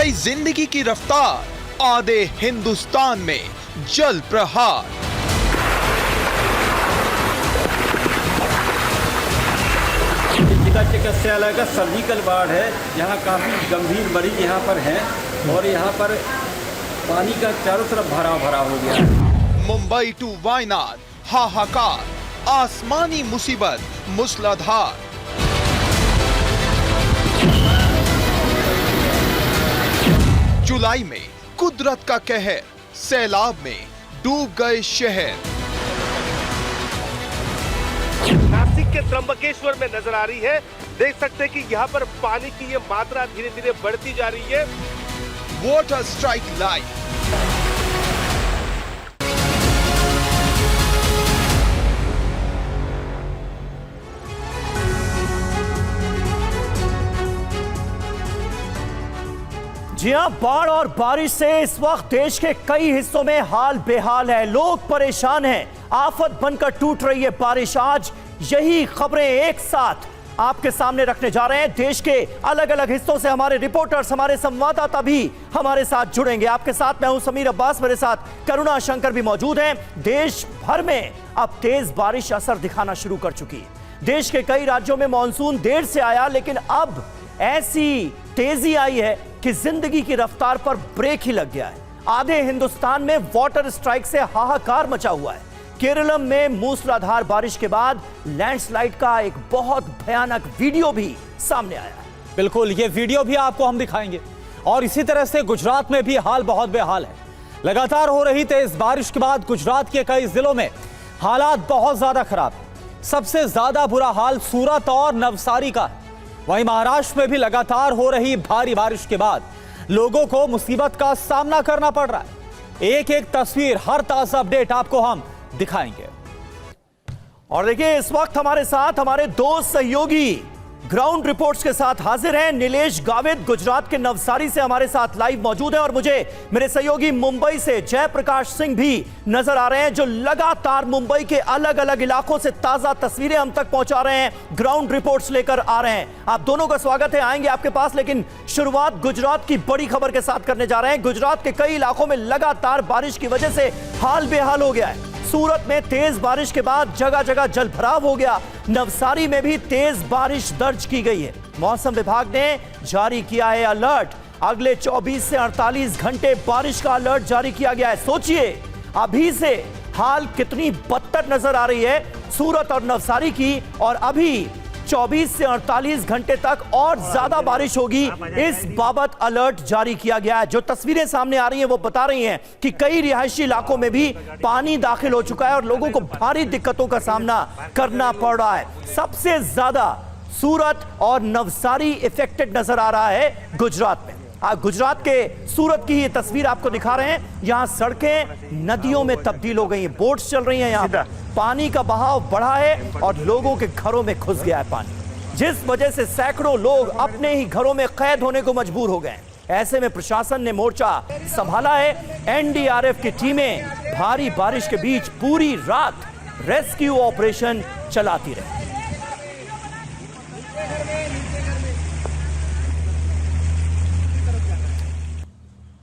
बढ़ी जिंदगी की रफ्तार, आधे हिंदुस्तान में जल प्रहार। जिला चिकित्सालय का सर्जिकल वार्ड है, यहाँ काफ़ी गंभीर मरीज यहाँ पर हैं और यहाँ पर पानी का चारों तरफ भरा हो गया है। मुंबई टू वायनाड हाहाकार, आसमानी मुसीबत मूसलाधार। जुलाई में कुदरत का कहर, सैलाब में डूब गए शहर। नासिक के त्र्यंबकेश्वर में नजर आ रही है, देख सकते हैं कि यहाँ पर पानी की ये मात्रा धीरे धीरे बढ़ती जा रही है। Water strike live. जी हां, बाढ़ और बारिश से इस वक्त देश के कई हिस्सों में हाल बेहाल है। लोग परेशान हैं, आफत बनकर टूट रही है बारिश। आज यही खबरें एक साथ आपके सामने रखने जा रहे हैं। देश के अलग अलग हिस्सों से हमारे रिपोर्टर्स, हमारे संवाददाता भी हमारे साथ जुड़ेंगे। आपके साथ मैं हूं समीर अब्बास, मेरे साथ करुणा शंकर भी मौजूद हैं। देश भर में अब तेज बारिश असर दिखाना शुरू कर चुकी है। देश के कई राज्यों में मानसून देर से आया, लेकिन अब ऐसी तेजी आई है कि जिंदगी की रफ्तार पर ब्रेक ही लग गया है। आधे हिंदुस्तान में वाटर स्ट्राइक से हाहाकार मचा हुआ है। केरलम में मूसलाधार बारिश के बाद लैंडस्लाइड का एक बहुत भयानक वीडियो भी सामने आया है। बिल्कुल, ये वीडियो भी आपको हम दिखाएंगे। और इसी तरह से गुजरात में भी हाल बहुत बेहाल है। लगातार हो रही तेज बारिश के बाद गुजरात के कई जिलों में हालात बहुत ज्यादा खराब है। सबसे ज्यादा बुरा हाल सूरत और नवसारी का है। वहीं महाराष्ट्र में भी लगातार हो रही भारी बारिश के बाद लोगों को मुसीबत का सामना करना पड़ रहा है। एक एक तस्वीर, हर ताजा अपडेट आपको हम दिखाएंगे। और देखिए, इस वक्त हमारे साथ हमारे दो सहयोगी ग्राउंड रिपोर्ट्स के साथ हाजिर हैं। नीलेश गावित गुजरात के नवसारी से हमारे साथ लाइव मौजूद हैं और मुझे मेरे सहयोगी मुंबई से जयप्रकाश सिंह भी नजर आ रहे हैं, जो लगातार मुंबई के अलग अलग इलाकों से ताजा तस्वीरें हम तक पहुंचा रहे हैं, ग्राउंड रिपोर्ट्स लेकर आ रहे हैं। आप दोनों का स्वागत है, आएंगे आपके पास। लेकिन शुरुआत गुजरात की बड़ी खबर के साथ करने जा रहे हैं। गुजरात के कई इलाकों में लगातार बारिश की वजह से हाल बेहाल हो गया है। सूरत में तेज बारिश के बाद जगह जगह जल भराव हो गया। नवसारी में भी तेज बारिश दर्ज की गई है। मौसम विभाग ने जारी किया है अलर्ट। अगले 24 से 48 घंटे बारिश का अलर्ट जारी किया गया है। सोचिए अभी से हाल कितनी बदतर नजर आ रही है सूरत और नवसारी की, और अभी 24 से 48 घंटे तक और ज्यादा बारिश होगी, इस बाबत अलर्ट जारी किया गया है। जो तस्वीरें सामने आ रही हैं वो बता रही हैं कि कई रिहायशी इलाकों में भी पानी दाखिल हो चुका है और लोगों को भारी दिक्कतों का सामना करना पड़ रहा है। सबसे ज्यादा सूरत और नवसारी इफेक्टेड नजर आ रहा है गुजरात में। आप गुजरात के सूरत की ये तस्वीर आपको दिखा रहे हैं। यहाँ सड़कें नदियों में तब्दील हो गई हैं, बोट्स चल रही हैं। यहाँ पर पानी का बहाव बढ़ा है और लोगों के घरों में घुस गया है पानी, जिस वजह से सैकड़ों लोग अपने ही घरों में कैद होने को मजबूर हो गए। ऐसे में प्रशासन ने मोर्चा संभाला है। एनडीआरएफ की टीमें भारी बारिश के बीच पूरी रात रेस्क्यू ऑपरेशन चलाती रही।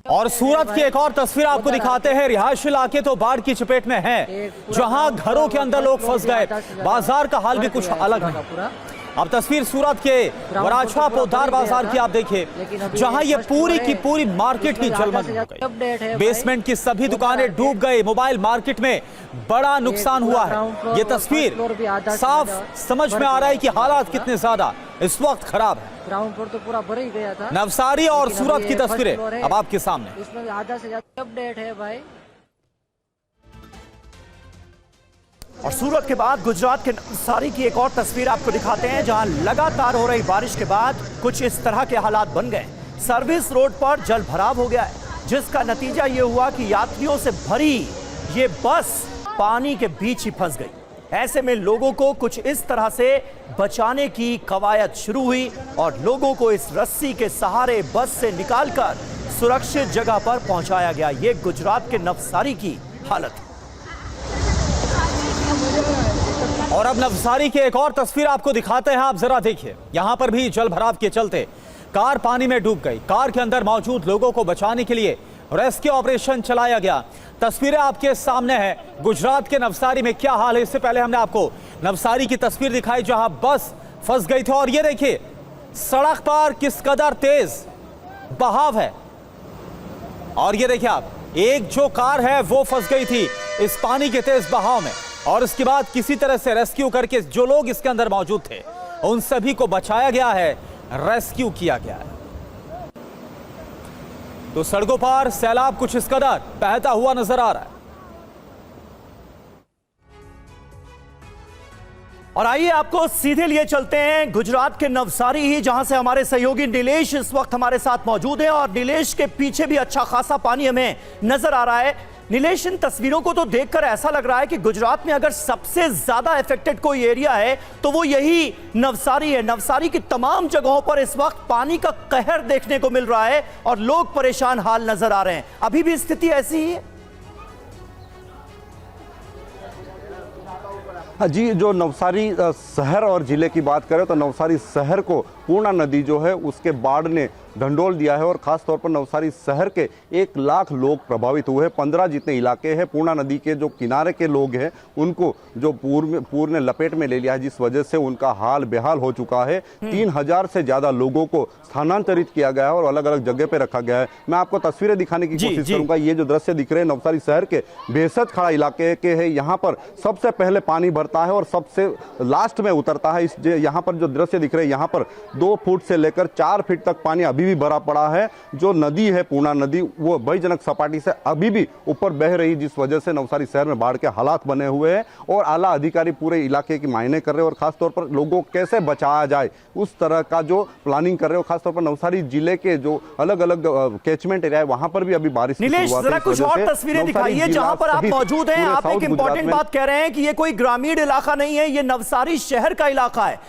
और सूरत की एक और तस्वीर आपको दिखाते हैं। रिहायशी इलाके तो बाढ़ की चपेट में हैं, जहां घरों के अंदर लोग फंस गए। बाजार का हाल भी कुछ अलग है। अब तस्वीर सूरत के वराछा पोदार बाजार की आप देखिए, जहां ये पूरी की पूरी मार्केट ही जलमग्न हो गई। बेसमेंट की सभी दुकानें डूब गई। मोबाइल मार्केट में बड़ा नुकसान हुआ है। ये तस्वीर साफ समझ में आ रहा है कि हालात कितने ज्यादा इस वक्त खराब है। ग्राउंड फ्लोर तो पूरा भर ही गया था। नवसारी और सूरत की तस्वीरें अब आपके सामने। इसमें आधा से ज्यादा अपडेट है भाई। और सूरत के बाद गुजरात के नवसारी की एक और तस्वीर आपको दिखाते हैं, जहां लगातार हो रही बारिश के बाद कुछ इस तरह के हालात बन गए। सर्विस रोड पर जल भराव हो गया है, जिसका नतीजा ये हुआ कि यात्रियों से भरी ये बस पानी के बीच ही फंस गई। ऐसे में लोगों को कुछ इस तरह से बचाने की कवायद शुरू हुई और लोगों को इस रस्सी के सहारे बस से निकालकर सुरक्षित जगह पर पहुंचाया गया। ये गुजरात के नवसारी की हालत है। और अब नवसारी की एक और तस्वीर आपको दिखाते हैं, आप जरा देखिए। यहां पर भी जल भराव के चलते कार पानी में डूब गई। कार के अंदर मौजूद लोगों को बचाने के लिए रेस्क्यू ऑपरेशन चलाया गया। तस्वीरें आपके सामने हैं। गुजरात के नवसारी में क्या हाल है, इससे पहले हमने आपको नवसारी की तस्वीर दिखाई जहां बस फंस गई थी और ये देखिए सड़क पर किस कदर तेज बहाव है। और ये देखिए आप, एक जो कार है वो फंस गई थी इस पानी के तेज बहाव में और इसके बाद किसी तरह से रेस्क्यू करके जो लोग इसके अंदर मौजूद थे उन सभी को बचाया गया है, रेस्क्यू किया गया है। तो सड़कों पर सैलाब कुछ इस कदर बहता हुआ नजर आ रहा है। और आइए आपको सीधे लिए चलते हैं गुजरात के नवसारी ही, जहां से हमारे सहयोगी नीलेश इस वक्त हमारे साथ मौजूद हैं और नीलेश के पीछे भी अच्छा खासा पानी हमें नजर आ रहा है। नीलेश, इन तस्वीरों को तो देखकर ऐसा लग रहा है कि गुजरात में अगर सबसे ज्यादा अफेक्टेड कोई एरिया है तो वो यही नवसारी है। नवसारी की तमाम जगहों पर इस वक्त पानी का कहर देखने को मिल रहा है और लोग परेशान हाल नजर आ रहे हैं। अभी भी स्थिति ऐसी ही है? जी, जो नवसारी शहर और जिले की बात करें तो नवसारी शहर को पूर्णा नदी जो है उसके बाढ़ ने ढंढोल दिया है और खास तौर पर नवसारी शहर के 1 लाख लोग प्रभावित हुए हैं। 15 जितने इलाके हैं पूर्णा नदी के जो किनारे के लोग हैं उनको जो पूर ने लपेट में ले लिया है, जिस वजह से उनका हाल बेहाल हो चुका है। 3000 से ज्यादा लोगों को स्थानांतरित किया गया है और अलग अलग जगह पे रखा गया है। मैं आपको तस्वीरें दिखाने की कोशिश करूंगा। ये जो दृश्य दिख रहे हैं नवसारी शहर के बेहसद खड़ा इलाके के है। यहाँ पर सबसे पहले पानी भरता है और सबसे लास्ट में उतरता है। यहाँ पर जो दृश्य दिख रहे हैं यहाँ पर 2 फुट से लेकर 4 फीट तक पानी अभी भी भरा पड़ा है। जो नदी है पूर्णा नदी वो भयजनक सपाटी से अभी भी ऊपर बह रही, जिस वजह से नवसारी शहर में बाढ़ के हालात बने हुए हैं और आला अधिकारी पूरे इलाके की मायने कर रहे हैं और खासतौर पर लोगों को कैसे बचाया जाए उस तरह का जो प्लानिंग कर रहे हो। खासतौर पर नवसारी जिले के जो अलग अलग कैचमेंट एरिया है वहां पर भी अभी बारिश की नीलेश, जरा कुछ और तस्वीरें दिखाइए जहां पर आप मौजूद हैं। आप एक इंपॉर्टेंट बात कह रहे हैं कि ये कोई ग्रामीण इलाका नहीं है, ये नवसारी शहर का इलाका है।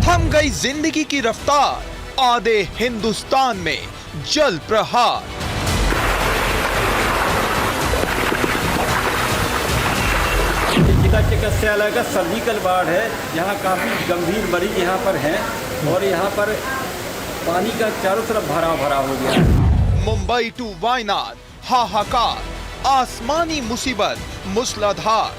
थम गई जिंदगी की रफ्तार, आधे हिंदुस्तान में जल प्रहार। चिकित्सालय का सर्जिकल वार्ड है, यहाँ काफ़ी गंभीर मरीज यहाँ पर हैं और यहाँ पर पानी का चारों तरफ भरा भरा हो गया है। मुंबई टू वायनाड हाहाकार, आसमानी मुसीबत मूसलाधार।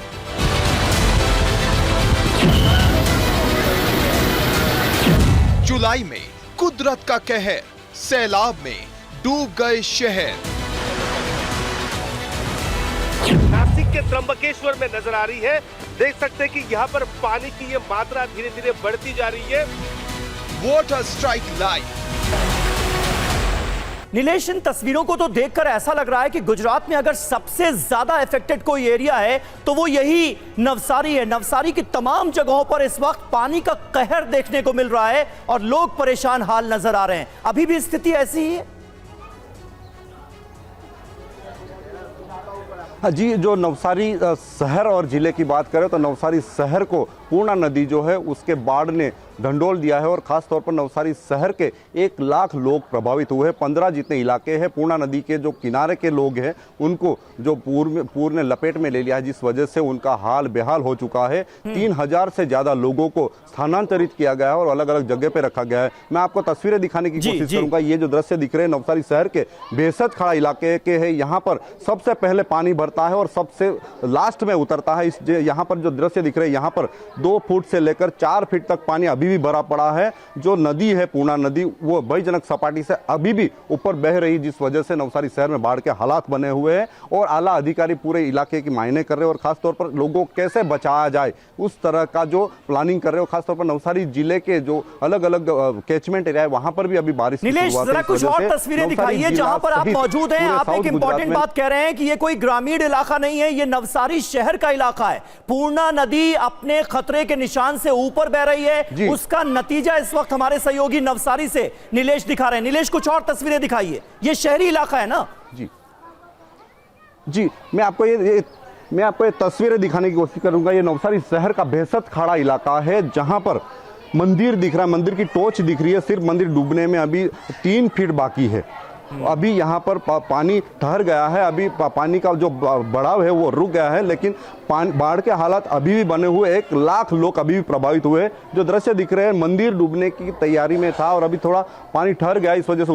जुलाई में कुदरत का कहर, सैलाब में डूब गए शहर। नासिक के त्र्यंबकेश्वर में नजर आ रही है। देख सकते हैं कि यहाँ पर पानी की ये मात्रा धीरे धीरे बढ़ती जा रही है। Water strike live. नीलेश, इन तस्वीरों को तो देखकर ऐसा लग रहा है कि गुजरात में अगर सबसे ज्यादा अफेक्टेड कोई एरिया है तो वो यही नवसारी है। नवसारी की तमाम जगहों पर इस वक्त पानी का कहर देखने को मिल रहा है और लोग परेशान हाल नजर आ रहे हैं। अभी भी स्थिति ऐसी ही है? जी, जो नवसारी शहर और जिले की बात करें तो नवसारी शहर को पूर्णा नदी जो है उसके बाढ़ ने ढंढोल दिया है और खास तौर पर नवसारी शहर के 1 लाख लोग प्रभावित हुए हैं। 15 जितने इलाके हैं पूर्णा नदी के जो किनारे के लोग हैं उनको जो पूर ने लपेट में ले लिया है, जिस वजह से उनका हाल बेहाल हो चुका है। 3000 से ज्यादा लोगों को स्थानांतरित किया गया है और अलग अलग जगह पे रखा गया है। मैं आपको तस्वीरें दिखाने की कोशिश करूंगा। ये जो दृश्य दिख रहे हैं नवसारी शहर के बेहसद खड़ा इलाके के है। यहाँ पर सबसे पहले पानी भरता है और सबसे लास्ट में उतरता है। यहाँ पर जो दृश्य दिख रहे हैं यहाँ पर 2 फुट से लेकर 4 फीट तक पानी अभी भी भरा पड़ा है। जो नदी है पूर्णा नदी वो भयजनक सपाटी से अभी भी ऊपर बह रही, जिस वजह से नवसारी शहर में बाढ़ के हालात बने हुए हैं और आला अधिकारी पूरे इलाके की मायने कर रहे हैं और खासतौर पर लोगों को कैसे बचाया जाए उस तरह का जो प्लानिंग कर रहे हो। खासतौर पर नवसारी जिले के जो अलग अलग कैचमेंट एरिया है वहां पर भी अभी बारिश। नीलेश, जरा कुछ और तस्वीरें दिखाइए जहां पर आप मौजूद हैं। आप एक इंपॉर्टेंट बात कह रहे हैं कि ये कोई ग्रामीण इलाका नहीं है, ये नवसारी शहर का इलाका है। पूर्णा नदी अपने खतरे के निशान से ऊपर बह रही है, उसका नतीजा इस वक्त हमारे सहयोगी नवसारी से नीलेश दिखा रहे हैं। नीलेश, कुछ और तस्वीरें दिखाइए। ये शहरी इलाका है ना? जी, मैं आपको ये तस्वीरें दिखाने की कोशिश करूंगा। ये नवसारी शहर का बेहसद खड़ा इलाका है जहां पर मंदिर दिख रहा है, मंदिर की टॉर्च दिख रही है। सिर्फ मंदिर डूबने में अभी 3 फीट बाकी है अभी यहाँ पर पानी ठहर गया है, अभी पानी का जो बढ़ाव है वो रुक गया है, लेकिन बाढ़ के हालात अभी भी बने हुए। 1 लाख लोग अभी भी प्रभावित हुए। जो दृश्य दिख रहे हैं, मंदिर डूबने की तैयारी में था और अभी थोड़ा पानी ठहर गया, इस वजह से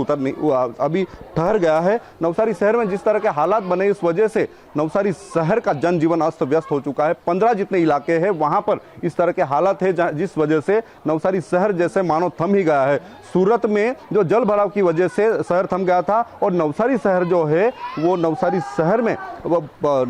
अभी ठहर गया है। नवसारी शहर में जिस तरह के हालात बने, इस वजह से नवसारी शहर का जनजीवन अस्त व्यस्त हो चुका है। 15 जितने इलाके हैं वहां पर इस तरह के हालात है, जिस वजह से नवसारी शहर जैसे मानो थम ही गया है। सूरत में जो जल भराव की वजह से शहर थम गया था और नवसारी शहर जो है वो नवसारी शहर में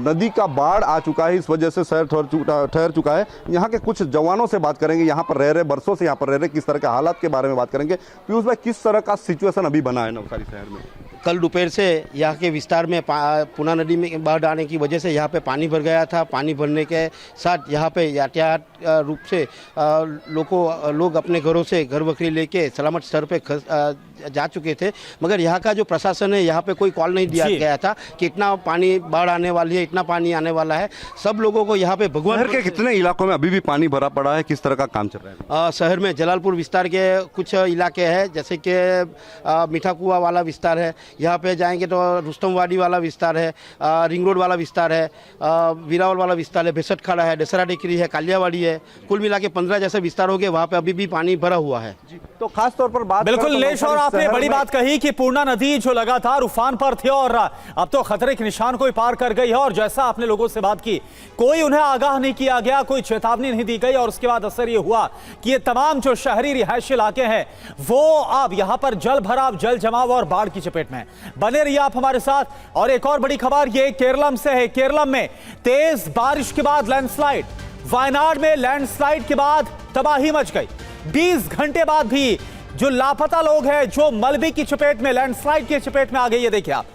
नदी का बाढ़ आ चुका है, इस वजह से शहर ठहर चुका है। यहाँ के कुछ जवानों से बात करेंगे, यहाँ पर रह रहे, बरसों से यहाँ पर रह रहे, किस तरह के हालात के बारे में बात करेंगे। पीयूष भाई, किस तरह का सिचुएशन अभी बना है नवसारी शहर में? कल दोपहर से यहाँ के विस्तार में पूना नदी में बाढ़ आने की वजह से यहाँ पे पानी भर गया था। पानी भरने के साथ यहाँ पे यातायात रूप से लोग अपने घरों से घर बकरी लेके सलामत स्तर पे जा चुके थे, मगर यहाँ का जो प्रशासन है यहाँ पे कोई कॉल नहीं दिया गया था कि इतना पानी बाढ़ आने वाली है, इतना पानी आने वाला है। सब लोगों को यहाँ पे भगवान शहर के कितने इलाकों में अभी भी पानी भरा पड़ा है, किस तरह का काम चल रहा है? शहर में जलालपुर विस्तार के कुछ इलाके हैं, जैसे कि मीठा कुआ वाला विस्तार है, यहाँ पे जाएंगे तो रुस्तमवाड़ी वाला विस्तार है, रिंग रोड वाला विस्तार है, वीरावल वाला विस्तार है, बेसटखाड़ा है, दशहरा टेकरी है, कालियावाड़ी है। कुल मिला के 15 जैसे विस्तार हो गए, वहाँ पे अभी भी पानी भरा हुआ है। तो खास तौर पर बात बिल्कुल निलेश, और आपने बड़ी बात कही कि पूर्णा नदी जो लगातार उफान पर थी और अब तो खतरे के निशान को ही पार कर गई है। और जैसा आपने लोगों से बात की, कोई उन्हें आगाह नहीं किया गया, कोई चेतावनी नहीं दी गई और उसके बाद असर ये हुआ कि ये तमाम जो शहरी रिहायशी इलाके हैं वो अब यहां पर जल भराव, जल जमाव और बाढ़ की चपेट में। बने रहिए आप हमारे साथ। और एक और बड़ी खबर ये केरलम से है। केरलम में तेज बारिश के बाद लैंडस्लाइड, वायनाड में लैंडस्लाइड के बाद तबाही मच गई। 20 घंटे बाद भी जो लापता लोग हैं, जो मलबे की चपेट में, लैंडस्लाइड की चपेट में आ गए। ये देखिए आप,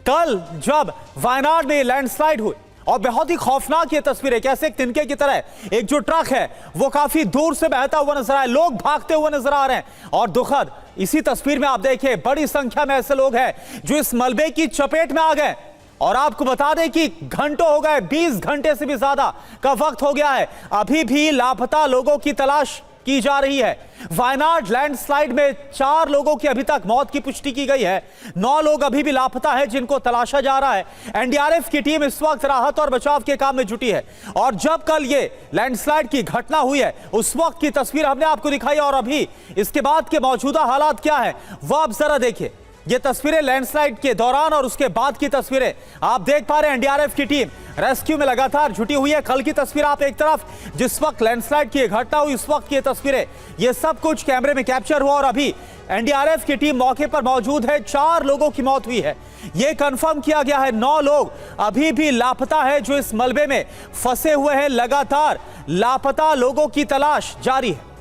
कल जब वायनाड में लैंडस्लाइड हुई और बहुत ही खौफनाक ये तस्वीर है, कैसे एक तिनके की तरह एक जो ट्रक है वो काफी दूर से बहता हुआ नजर आया, लोग भागते हुए नजर आ रहे हैं। और दुखद इसी तस्वीर में आप देखिए, बड़ी संख्या में ऐसे लोग हैं जो इस मलबे की चपेट में आ गए। और आपको बता दें कि घंटों हो गए, 20 घंटे से भी ज्यादा का वक्त हो गया है, अभी भी लापता लोगों की तलाश की जा रही है। वायनाड लैंडस्लाइड में 4 लोगों की अभी तक मौत की पुष्टि की गई है। 9 लोग अभी भी लापता है जिनको तलाशा जा रहा है। एनडीआरएफ की टीम इस वक्त राहत और बचाव के काम में जुटी है। और जब कल ये लैंडस्लाइड की घटना हुई है उस वक्त की तस्वीर हमने आपको दिखाई, और अभी इसके बाद के मौजूदा हालात क्या है वह आप जरा देखिए। ये तस्वीरें लैंडस्लाइड के दौरान और उसके बाद की तस्वीरें आप देख पा रहे हैं। एनडीआरएफ की टीम रेस्क्यू में लगातार जुटी हुई है। कल की तस्वीर आप एक तरफ, जिस वक्त लैंडस्लाइड की घटना हुई उस वक्त की तस्वीरें, ये सब कुछ कैमरे में कैप्चर हुआ और अभी एनडीआरएफ की टीम मौके पर मौजूद है। 4 लोगों की मौत हुई है, यह कंफर्म किया गया है। 9 लोग अभी भी लापता है जो इस मलबे में फंसे हुए हैं। लगातार लापता लोगों की तलाश जारी है।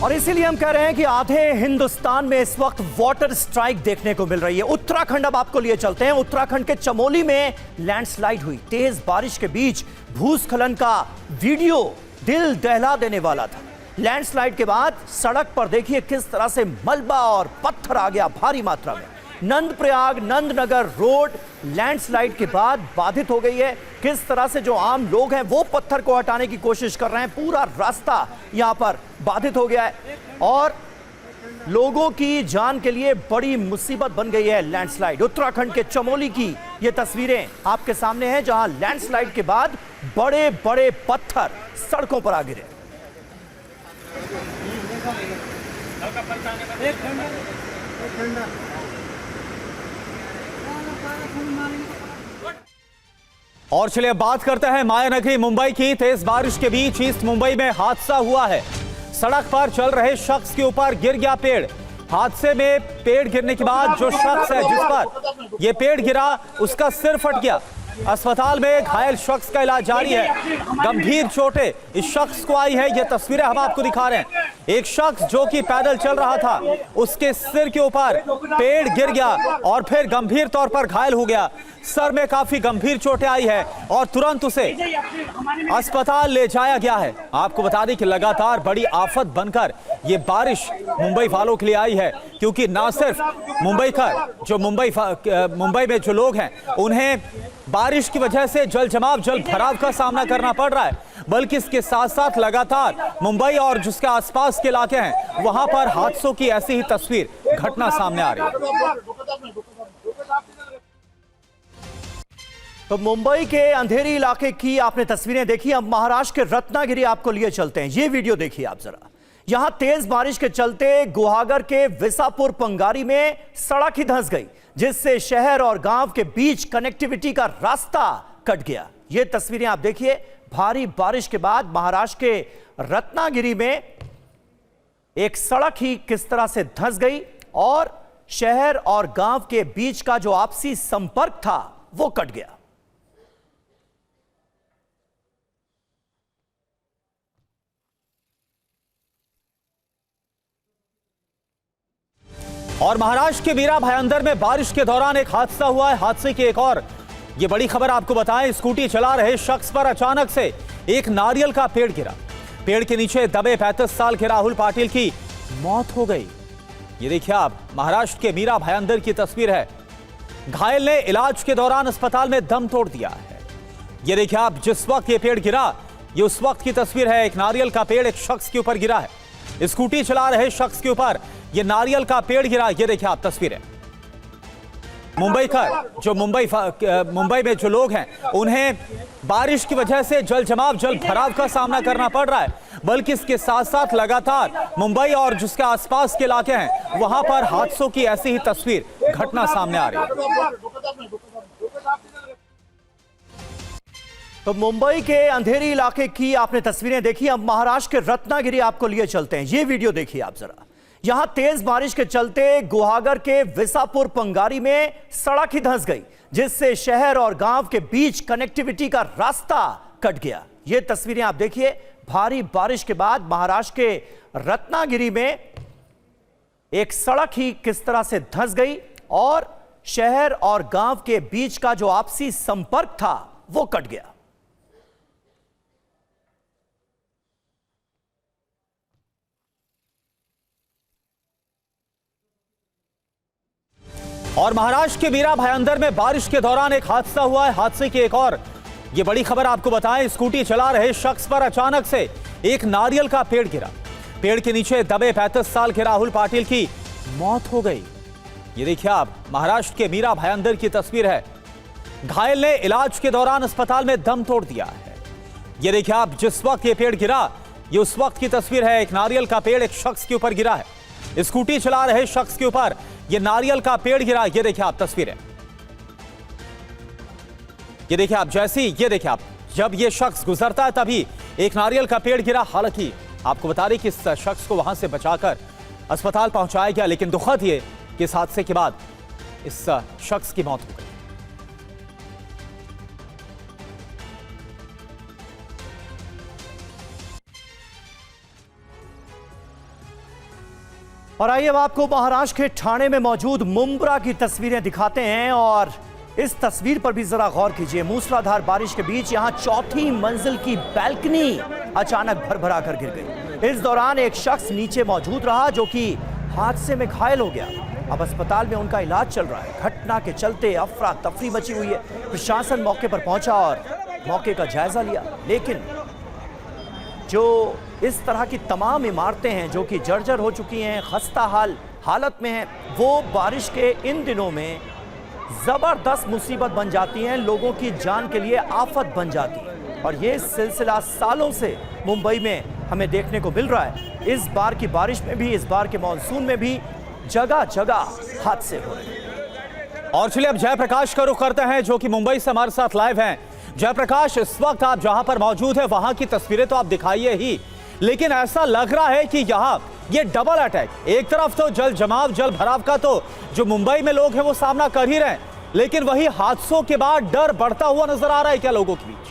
और इसीलिए हम कह रहे हैं कि आधे हिंदुस्तान में इस वक्त वाटर स्ट्राइक देखने को मिल रही है। उत्तराखंड अब आपको लिए चलते हैं। उत्तराखंड के चमोली में लैंडस्लाइड हुई। तेज बारिश के बीच भूस्खलन का वीडियो दिल दहला देने वाला था। लैंडस्लाइड के बाद सड़क पर देखिए किस तरह से मलबा और पत्थर आ गया भारी मात्रा में। नंदप्रयाग नंदनगर रोड लैंडस्लाइड के बाद बाधित हो गई है। किस तरह से जो आम लोग हैं वो पत्थर को हटाने की कोशिश कर रहे हैं, पूरा रास्ता यहां पर बाधित हो गया है और लोगों की जान के लिए बड़ी मुसीबत बन गई है लैंडस्लाइड। उत्तराखंड के चमोली की ये तस्वीरें आपके सामने हैं जहां लैंडस्लाइड के बाद बड़े बड़े पत्थर सड़कों पर आ गिरे। और चलिए बात करते हैं मायानगरी मुंबई की। तेज बारिश के बीच ईस्ट मुंबई में हादसा हुआ है। सड़क पर चल रहे शख्स के ऊपर गिर गया पेड़। हादसे में पेड़ गिरने के बाद जो शख्स है जिस पर यह पेड़ गिरा उसका सिर फट गया। अस्पताल में घायल शख्स का इलाज जारी है। गंभीर चोटें इस शख्स को आई है। यह तस्वीरें हम आपको दिखा रहे हैं। एक शख्स जो कि पैदल चल रहा था उसके सिर के ऊपर पेड़ गिर गया और फिर गंभीर तौर पर घायल हो गया। सर में काफी गंभीर चोटें आई है और तुरंत उसे अस्पताल ले जाया गया है। आपको बता दें कि लगातार बड़ी आफत बनकर ये बारिश मुंबई वालों के लिए आई है, क्योंकि ना सिर्फ मुंबई में जो लोग हैं उन्हें बारिश की वजह से जल जमाव, जल भराव का सामना करना पड़ रहा है, बल्कि इसके साथ साथ लगातार मुंबई और जिसके आसपास के इलाके हैं वहां पर हादसों की ऐसी ही तस्वीर घटना सामने आ रही है। तो मुंबई के अंधेरी इलाके की आपने तस्वीरें देखी। अब महाराष्ट्र के रत्नागिरी आपको लिए चलते हैं। ये वीडियो देखिए आप जरा। यहां तेज बारिश के चलते गुहागर के विसापुर पंगारी में सड़क ही धंस गई, जिससे शहर और गांव के बीच कनेक्टिविटी का रास्ता कट गया। ये तस्वीरें आप देखिए। भारी बारिश के बाद महाराष्ट्र के रत्नागिरी में एक सड़क ही किस तरह से धंस गई और शहर और गांव के बीच का जो आपसी संपर्क था वो कट गया। और महाराष्ट्र के मीरा भाईंदर में बारिश के दौरान एक हादसा हुआ है। हादसे की एक और ये बड़ी खबर आपको बताएं। स्कूटी चला रहे शख्स पर अचानक से एक नारियल का पेड़ गिरा। पेड़ के नीचे दबे 35 साल के राहुल पाटिल की मौत हो गई। ये देखिए आप, महाराष्ट्र के मीरा भाईंदर की तस्वीर है। घायल ने इलाज के दौरान अस्पताल में दम तोड़ दिया है। ये देखिए आप, जिस वक्त ये पेड़ गिरा, ये उस वक्त की तस्वीर है। एक नारियल का पेड़ एक शख्स के ऊपर गिरा है। स्कूटी चला रहे शख्स के ऊपर ये नारियल का पेड़ गिरा। ये देखिए आप तस्वीरें। मुंबई का जो मुंबई में जो लोग हैं उन्हें बारिश की वजह से जल जमाव, जल भराव का सामना करना पड़ रहा है, बल्कि इसके साथ साथ लगातार मुंबई और जिसके आसपास के इलाके हैं वहां पर हादसों की ऐसी ही तस्वीर घटना सामने आ रही है। तो मुंबई के अंधेरी इलाके की आपने तस्वीरें देखी। अब महाराष्ट्र के रत्नागिरी आपको लिए चलते हैं। ये वीडियो देखिए आप जरा। यहां तेज बारिश के चलते गुहागर के विसापुर पंगारी में सड़क ही धंस गई, जिससे शहर और गांव के बीच कनेक्टिविटी का रास्ता कट गया। ये तस्वीरें आप देखिए। भारी बारिश के बाद महाराष्ट्र के रत्नागिरी में एक सड़क ही किस तरह से धंस गई और शहर और गांव के बीच का जो आपसी संपर्क था वो कट गया। और महाराष्ट्र के मीरा भाईंदर में बारिश के दौरान एक हादसा हुआ है। हादसे की एक और ये बड़ी खबर आपको बताएं। स्कूटी चला रहे शख्स पर अचानक से एक नारियल का पेड़ गिरा। पेड़ के नीचे दबे 35 साल के राहुल पाटिल की मौत हो गई। ये देखिए आप, महाराष्ट्र के मीरा भाईंदर की तस्वीर है। घायल ने इलाज के दौरान अस्पताल में दम तोड़ दिया है। ये देखिए आप, जिस वक्त ये पेड़ गिरा, ये उस वक्त की तस्वीर है। एक नारियल का पेड़ एक शख्स के ऊपर गिरा है। स्कूटी चला रहे शख्स के ऊपर ये नारियल का पेड़ गिरा। ये देखिए आप तस्वीरें। ये देखिए आप, ये देखिए आप, जब ये शख्स गुजरता है तभी एक नारियल का पेड़ गिरा। हालांकि आपको बता दें कि इस शख्स को वहां से बचाकर अस्पताल पहुंचाया गया, लेकिन दुखद ये कि इस हादसे के बाद इस शख्स की मौत हो गई। और आइए अब आपको महाराष्ट्र के ठाणे में मौजूद मुंब्रा की तस्वीरें दिखाते हैं। और इस तस्वीर पर भी जरा गौर कीजिए। मूसलाधार बारिश के बीच यहां चौथी मंजिल की बैल्कनी अचानक भरभरा कर गिर गई। इस दौरान एक शख्स नीचे मौजूद रहा जो कि हादसे में घायल हो गया। अब अस्पताल में उनका इलाज चल रहा है। घटना के चलते अफरा तफरी मची हुई है। प्रशासन मौके पर पहुंचा और मौके का जायजा लिया, लेकिन जो इस तरह की तमाम इमारतें हैं जो कि जर्जर हो चुकी हैं, खस्ता हालत में हैं, वो बारिश के इन दिनों में ज़बरदस्त मुसीबत बन जाती हैं, लोगों की जान के लिए आफत बन जाती है। और ये सिलसिला सालों से मुंबई में हमें देखने को मिल रहा है। इस बार की बारिश में भी, इस बार के मानसून में भी जगह जगह हादसे हो रहे हैं। और चलिए अब जयप्रकाश का रुख करते हैं जो कि मुंबई से हमारे साथ लाइव हैं। जयप्रकाश, इस वक्त आप जहां पर मौजूद है वहां की तस्वीरें तो आप दिखाइए ही, लेकिन ऐसा लग रहा है कि यहां ये डबल अटैक, एक तरफ तो जल जमाव, जल भराव का तो जो मुंबई में लोग हैं वो सामना कर ही रहे हैं, लेकिन वही हादसों के बाद डर बढ़ता हुआ नजर आ रहा है क्या लोगों के बीच?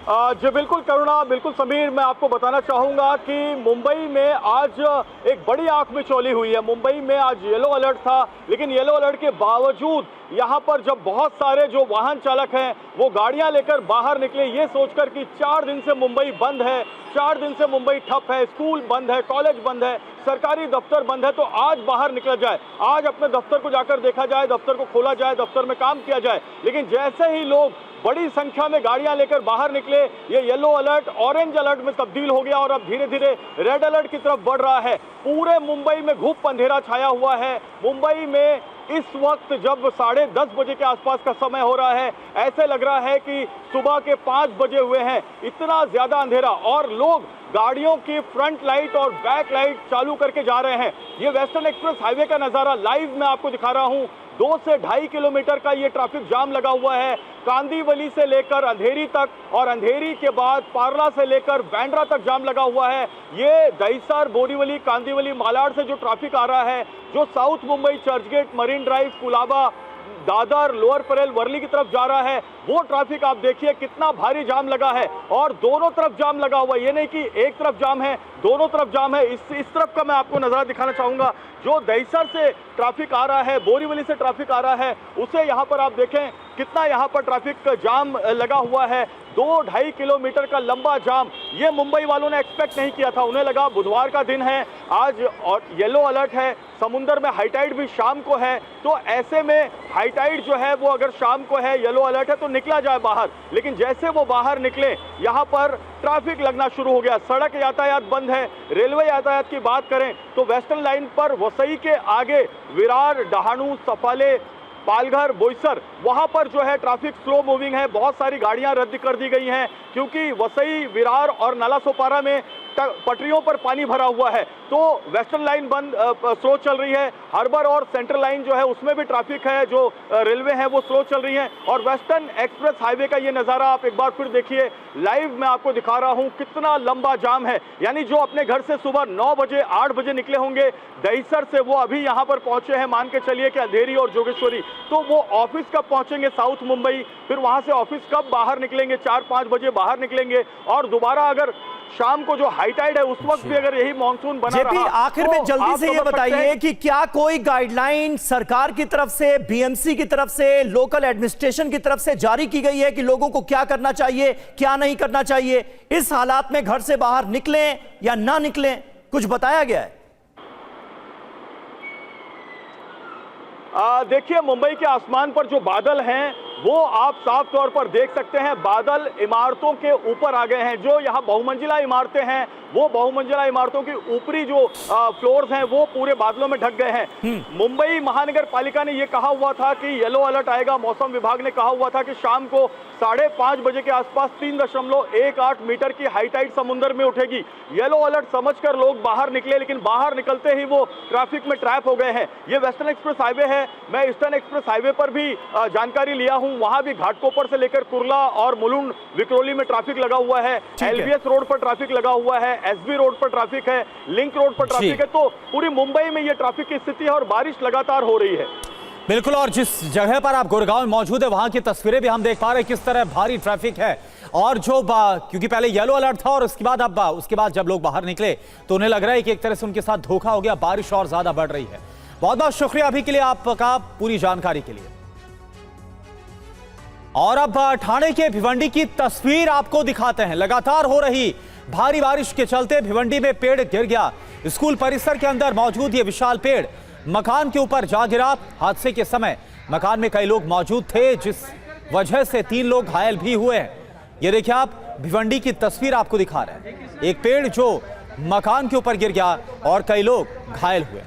जी बिल्कुल करुणा, बिल्कुल समीर, मैं आपको बताना चाहूंगा कि मुंबई में आज एक बड़ी आंख मिचौली हुई है। मुंबई में आज येलो अलर्ट था, लेकिन येलो अलर्ट के बावजूद यहाँ पर जब बहुत सारे जो वाहन चालक हैं वो गाड़ियां लेकर बाहर निकले ये सोचकर कि 4 दिन से मुंबई बंद है, 4 दिन से मुंबई ठप है, स्कूल बंद है, कॉलेज बंद है, सरकारी दफ्तर बंद है, तो आज बाहर निकला जाए, आज अपने दफ्तर को जाकर देखा जाए, दफ्तर को खोला जाए, दफ्तर में काम किया जाए। लेकिन जैसे ही लोग बड़ी संख्या में गाड़ियां लेकर बाहर निकले, ये येलो अलर्ट ऑरेंज अलर्ट में तब्दील हो गया और अब धीरे धीरे रेड अलर्ट की तरफ बढ़ रहा है। पूरे मुंबई में घुप अंधेरा छाया हुआ है। मुंबई में इस वक्त जब 10:30 बजे के आसपास का समय हो रहा है, ऐसे लग रहा है कि सुबह के 5 बजे हुए हैं। इतना ज्यादा अंधेरा और लोग गाड़ियों की फ्रंट लाइट और बैक लाइट चालू करके जा रहे हैं। ये वेस्टर्न एक्सप्रेस हाईवे का नजारा लाइव मैं आपको दिखा रहा हूं। 2 से 2.5 किलोमीटर का ये ट्रैफिक जाम लगा हुआ है, कांदीवली से लेकर अंधेरी तक और अंधेरी के बाद पारला से लेकर बांद्रा तक जाम लगा हुआ है। ये दहिसर, बोरीवली, कांदीवली, मालाड से जो ट्रैफिक आ रहा है, जो South Mumbai, Churchgate, Marine Drive, Colaba, Dadar, Lower Parel, Worli की तरफ जा रहा है, वो ट्रैफिक आप देखिए कितना भारी जाम लगा है और दोनों तरफ जाम लगा हुआ है। ये नहीं कि एक तरफ जाम है, दोनों तरफ जाम है। इस तरफ का मैं आपको नजारा दिखाना चाहूंगा। जो दहिसर से ट्रैफिक आ रहा है, बोरीवली से ट्रैफिक आ रहा है, उसे यहाँ पर आप देखें कितना यहाँ पर ट्रैफिक जाम लगा हुआ है। 2-2.5 किलोमीटर का लंबा जाम, ये मुंबई वालों ने एक्सपेक्ट नहीं किया था। उन्हें लगा बुधवार का दिन है आज और येलो अलर्ट है, समुंदर में हाई टाइड भी शाम को है, तो ऐसे में हाई टाइड जो है वो अगर शाम को है, येलो अलर्ट है, तो निकला जाए बाहर। लेकिन जैसे वो बाहर निकले, यहाँ पर ट्रैफिक लगना शुरू हो गया। सड़क यातायात बंद है। रेलवे यातायात की बात करें तो वेस्टर्न लाइन पर वसई के आगे विरार, डहाणू, सफाले, पालघर, बोईसर, वहां पर जो है ट्रैफिक स्लो मूविंग है। बहुत सारी गाड़ियां रद्द कर दी गई हैं क्योंकि वसई, विरार और नालासोपारा में पटरियों पर पानी भरा हुआ है, तो वेस्टर्न लाइन बंद स्लो चल रही है। हार्बर और सेंट्रल लाइन जो है उसमें भी ट्रैफिक है, जो रेलवे है वो स्लो चल रही है। और वेस्टर्न एक्सप्रेस हाईवे का ये नज़ारा आप एक बार फिर देखिए, लाइव मैं आपको दिखा रहा हूँ कितना लंबा जाम है। यानी जो अपने घर से सुबह 9 बजे 8 बजे निकले होंगे दहिसर से, वो अभी यहाँ पर पहुंचे हैं, मान के चलिए कि अंधेरी और जोगेश्वरी, तो वो ऑफिस कब पहुंचेंगे साउथ मुंबई, फिर वहां से ऑफिस कब बाहर निकलेंगे, 4-5 बजे बाहर निकलेंगे और दोबारा अगर शाम को जो हाई टाइड है उस वक्त भी अगर यही मानसून बना रहा। आखिर में जल्दी से ये बताइए कि क्या कोई गाइडलाइन सरकार की तरफ से, बीएमसी की तरफ से, लोकल एडमिनिस्ट्रेशन की तरफ से जारी की गई है कि लोगों को क्या करना चाहिए, क्या नहीं करना चाहिए, इस हालात में घर से बाहर निकलें या ना निकलें, कुछ बताया गया है? देखिए, मुंबई के आसमान पर जो बादल हैं वो आप साफ तौर पर देख सकते हैं। बादल इमारतों के ऊपर आ गए हैं। जो यहाँ बहुमंजिला इमारतें हैं, वो बहुमंजिला इमारतों की ऊपरी जो फ्लोर्स हैं वो पूरे बादलों में ढक गए हैं। मुंबई महानगर पालिका ने ये कहा हुआ था कि येलो अलर्ट आएगा। मौसम विभाग ने कहा हुआ था कि शाम को 5:30 बजे के आसपास 3.18 मीटर की हाई टाइड समुद्र में उठेगी। येलो अलर्ट समझकर लोग बाहर निकले, लेकिन बाहर निकलते ही वो ट्रैफिक में ट्रैप हो गए हैं। ये वेस्टर्न एक्सप्रेस हाईवे है। मैं ईस्टर्न एक्सप्रेस हाईवे पर भी जानकारी लिया हूं, वहां भी घाटकोपर से लेकर कुर्ला और मुलुंड, विक्रोली में ट्रैफिक लगा हुआ है। एलबीएस रोड पर ट्रैफिक लगा हुआ है, एसबी रोड पर ट्रैफिक है, लिंक रोड पर ट्रैफिक है। तो पूरी मुंबई में ये ट्रैफिक की स्थिति है और बारिश लगातार हो रही है। बिल्कुल, और जिस जगह पर आप गुड़गांव में मौजूद है वहां की तस्वीरें भी हम देख पा रहे हैं किस तरह भारी ट्रैफिक है। और जो क्योंकि पहले येलो अलर्ट था और उसके बाद जब लोग बाहर निकले तो उन्हें लग रहा है कि एक तरह से उनके साथ धोखा हो गया, बारिश और ज्यादा बढ़ रही है। बहुत बहुत शुक्रिया अभी के लिए आपका, पूरी जानकारी के लिए। और अब ठाणे के भिवंडी की तस्वीर आपको दिखाते हैं। लगातार हो रही भारी बारिश के चलते भिवंडी में पेड़ गिर गया। स्कूल परिसर के अंदर मौजूद ये विशाल पेड़ मकान के ऊपर जा गिरा। हादसे के समय मकान में कई लोग मौजूद थे, जिस वजह से 3 लोग घायल भी हुए हैं। ये देखिए, आप भिवंडी की तस्वीर आपको दिखा रहे हैं। एक पेड़ जो मकान के ऊपर गिर गया और कई लोग घायल हुए।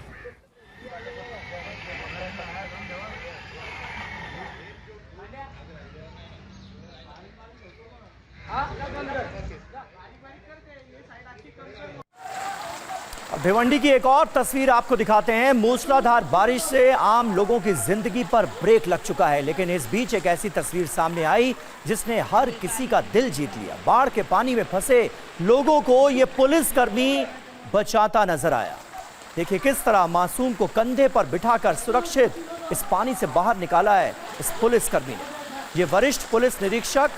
भिवंडी की एक और तस्वीर आपको दिखाते हैं। मूसलाधार बारिश से आम लोगों की जिंदगी पर ब्रेक लग चुका है, लेकिन इस बीच एक ऐसी तस्वीर सामने आई जिसने हर किसी का दिल जीत लिया। बाढ़ के पानी में फंसे लोगों को ये पुलिसकर्मी बचाता नजर आया। देखिए किस तरह मासूम को कंधे पर बिठाकर सुरक्षित इस पानी से बाहर निकाला है इस पुलिसकर्मी ने। ये वरिष्ठ पुलिस निरीक्षक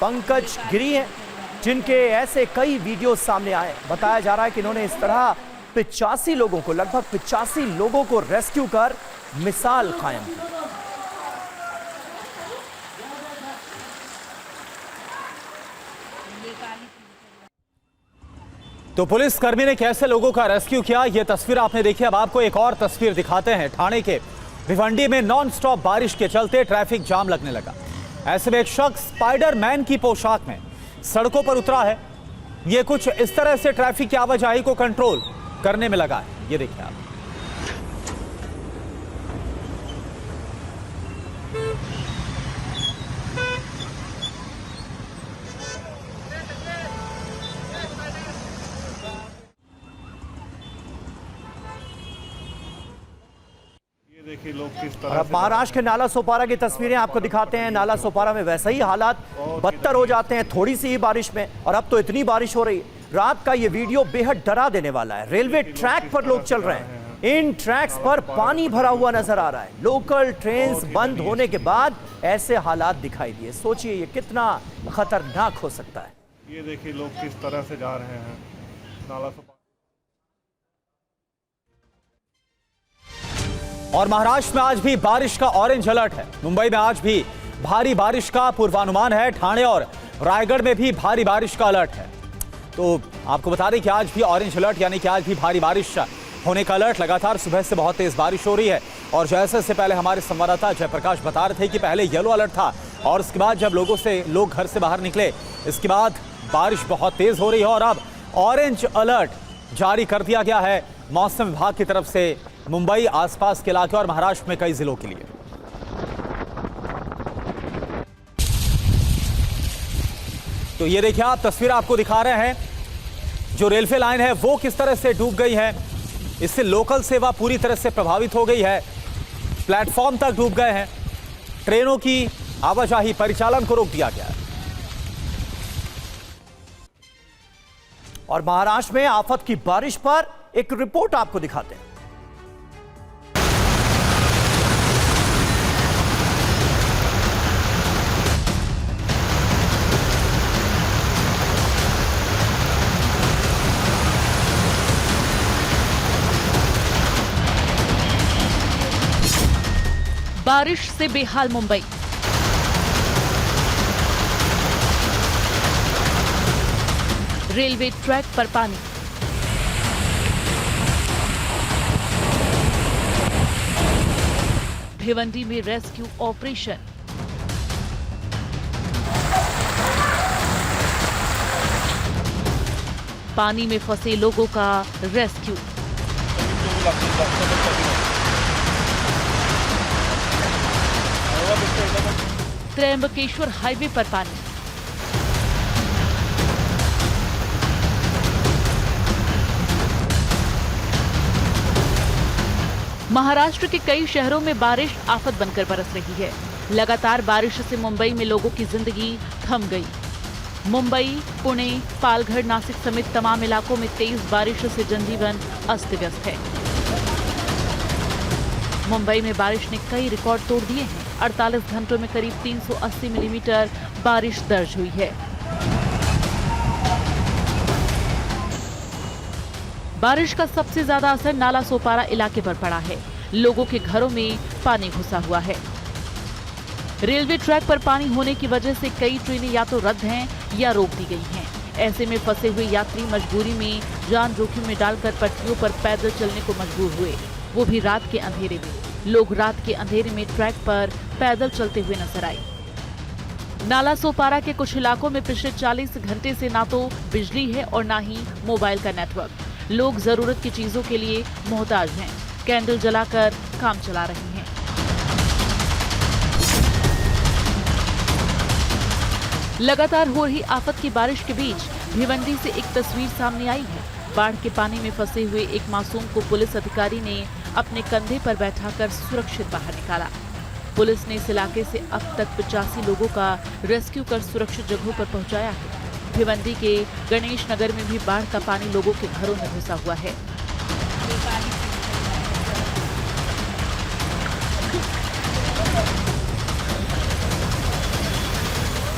पंकज गिरी हैं, जिनके ऐसे कई वीडियो सामने आए। बताया जा रहा है कि इन्होंने इस तरह 85 लोगों को, लगभग 85 लोगों को रेस्क्यू कर मिसाल कायम की। तो पुलिस कर्मी ने कैसे लोगों का रेस्क्यू किया, यह तस्वीर आपने देखी। अब आपको एक और तस्वीर दिखाते हैं। ठाणे के भिवंडी में नॉन स्टॉप बारिश के चलते ट्रैफिक जाम लगने लगा। ऐसे में एक शख्स स्पाइडरमैन की पोशाक में सड़कों पर उतरा है। यह कुछ इस तरह से ट्रैफिक की आवाजाही को कंट्रोल करने में लगा है। ये देखिए आप। देखिए लोग किस तरह। और अब महाराष्ट्र के नाला सोपारा की तस्वीरें आपको दिखाते हैं। नाला सोपारा में वैसे ही हालात बदतर हो जाते हैं थोड़ी सी ही बारिश में, और अब तो इतनी बारिश हो रही है। रात का ये वीडियो बेहद डरा देने वाला है। रेलवे ट्रैक पर लोग चल रहे हैं, इन ट्रैक्स पर पानी भरा हुआ नजर आ रहा है। लोकल ट्रेन्स बंद होने के बाद ऐसे हालात दिखाई दिए। सोचिए ये कितना खतरनाक हो सकता है। ये देखिए लोग किस तरह से जा रहे हैं नाला सोपारा। और महाराष्ट्र में आज भी बारिश का ऑरेंज अलर्ट है। मुंबई में आज भी भारी बारिश का पूर्वानुमान है। ठाणे और रायगढ़ में भी भारी बारिश का अलर्ट है। तो आपको बता दें कि आज भी ऑरेंज अलर्ट, यानी कि आज भी भारी बारिश होने का अलर्ट। लगातार सुबह से बहुत तेज बारिश हो रही है। और जैसे से पहले हमारे संवाददाता जयप्रकाश बता रहे थे कि पहले येलो अलर्ट था, और उसके बाद जब लोग घर से बाहर निकले, इसके बाद बारिश बहुत तेज हो रही है और अब ऑरेंज अलर्ट जारी कर दिया गया है मौसम विभाग की तरफ से मुंबई, आसपास के इलाके और महाराष्ट्र में कई जिलों के लिए। तो ये देखिए आप, तस्वीर आपको दिखा रहे हैं। जो रेलवे लाइन है वो किस तरह से डूब गई है। इससे लोकल सेवा पूरी तरह से प्रभावित हो गई है। प्लेटफॉर्म तक डूब गए हैं। ट्रेनों की आवाजाही, परिचालन को रोक दिया गया है। और महाराष्ट्र में आफत की बारिश पर एक रिपोर्ट आपको दिखाते हैं। बारिश से बेहाल मुंबई। रेलवे ट्रैक पर पानी। भिवंडी में रेस्क्यू ऑपरेशन। पानी में फंसे लोगों का रेस्क्यू। त्र्यंबकेश्वर हाईवे पर पानी। महाराष्ट्र के कई शहरों में बारिश आफत बनकर बरस रही है। लगातार बारिश से मुंबई में लोगों की जिंदगी थम गई। मुंबई, पुणे, पालघर, नासिक समेत तमाम इलाकों में तेज बारिश से जनजीवन अस्त व्यस्त है। मुंबई में बारिश ने कई रिकॉर्ड तोड़ दिए हैं। 48 घंटों में करीब 380 मिलीमीटर बारिश दर्ज हुई है। बारिश का सबसे ज्यादा असर नाला सोपारा इलाके पर पड़ा है। लोगों के घरों में पानी घुसा हुआ है। रेलवे ट्रैक पर पानी होने की वजह से कई ट्रेनें या तो रद्द हैं या रोक दी गई हैं। ऐसे में फंसे हुए यात्री मजबूरी में जान जोखिम में डालकर पटरियों पर पैदल चलने को मजबूर हुए, वो भी रात के अंधेरे में। लोग रात के अंधेरे में ट्रैक पर पैदल चलते हुए नजर आए। नाला सोपारा के कुछ इलाकों में पिछले 40 घंटे से ना तो बिजली है और ना ही मोबाइल का नेटवर्क। लोग जरूरत की चीजों के लिए मोहताज हैं। कैंडल जलाकर काम चला रहे हैं। लगातार हो रही आफत की बारिश के बीच भिवंडी से एक तस्वीर सामने आई है। बाढ़ के पानी में फंसे हुए एक मासूम को पुलिस अधिकारी ने अपने कंधे पर बैठाकर सुरक्षित बाहर निकाला। पुलिस ने इस इलाके से अब तक 85 लोगों का रेस्क्यू कर सुरक्षित जगहों पर पहुंचाया है। भिवंडी के गणेश नगर में भी बाढ़ का पानी लोगों के घरों में घुसा हुआ है।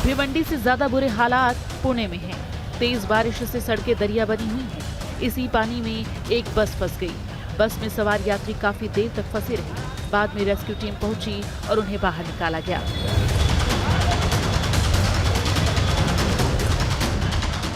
भिवंडी से ज्यादा बुरे हालात पुणे में हैं। तेज बारिश से सड़कें दरिया बनी हुई हैं। इसी पानी में एक बस फंस गई। बस में सवार यात्री काफी देर तक फंसे रहे। बाद में रेस्क्यू टीम पहुंची और उन्हें बाहर निकाला गया।